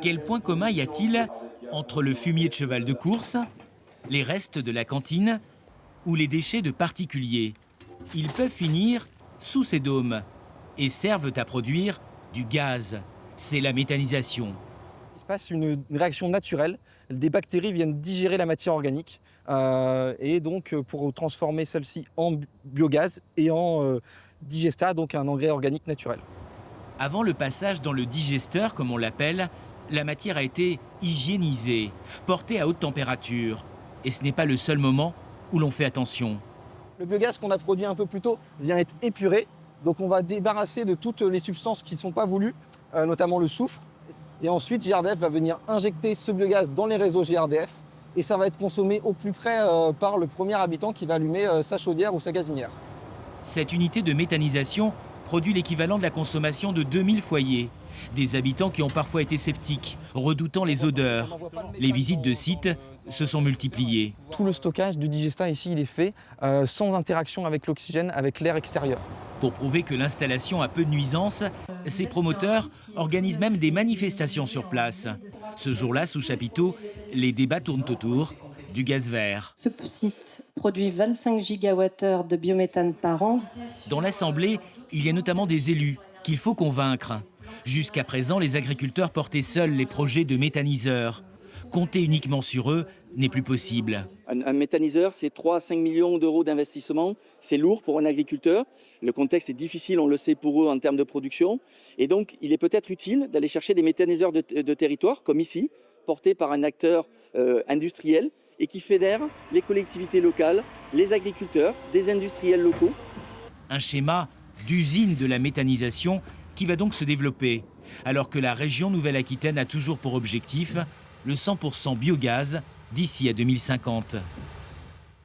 Quel point commun y a-t-il entre le fumier de cheval de course, les restes de la cantine ou les déchets de particuliers? Ils peuvent finir sous ces dômes et servent à produire du gaz. C'est la méthanisation. Il se passe une réaction naturelle. Des bactéries viennent digérer la matière organique et donc pour transformer celle-ci en biogaz et en digestat, donc un engrais organique naturel. Avant le passage dans le digesteur, comme on l'appelle, la matière a été hygiénisée, portée à haute température. Et ce n'est pas le seul moment où l'on fait attention. Le biogaz qu'on a produit un peu plus tôt vient être épuré. Donc on va débarrasser de toutes les substances qui ne sont pas voulues, notamment le soufre. Et ensuite, GRDF va venir injecter ce biogaz dans les réseaux GRDF. Et ça va être consommé au plus près par le premier habitant qui va allumer sa chaudière ou sa gazinière. Cette unité de méthanisation produit l'équivalent de la consommation de 2000 foyers. Des habitants qui ont parfois été sceptiques, redoutant les odeurs. Les visites de sites se sont multipliées. Tout le stockage du digestat ici, il est fait sans interaction avec l'oxygène, avec l'air extérieur. Pour prouver que l'installation a peu de nuisances, ces promoteurs organisent même des manifestations sur place. Ce jour-là, sous chapiteau, les débats tournent autour du gaz vert. Ce site produit 25 gigawattheures de biométhane par an. Dans l'Assemblée, il y a notamment des élus qu'il faut convaincre. Jusqu'à présent, les agriculteurs portaient seuls les projets de méthaniseurs. Compter uniquement sur eux n'est plus possible. Un méthaniseur, c'est 3 à 5 millions d'euros d'investissement. C'est lourd pour un agriculteur. Le contexte est difficile, on le sait, pour eux en termes de production. Et donc, il est peut-être utile d'aller chercher des méthaniseurs de territoire, comme ici, portés par un acteur industriel et qui fédère les collectivités locales, les agriculteurs, des industriels locaux. Un schéma d'usine de la méthanisation qui va donc se développer, alors que la région Nouvelle-Aquitaine a toujours pour objectif le 100% biogaz d'ici à 2050.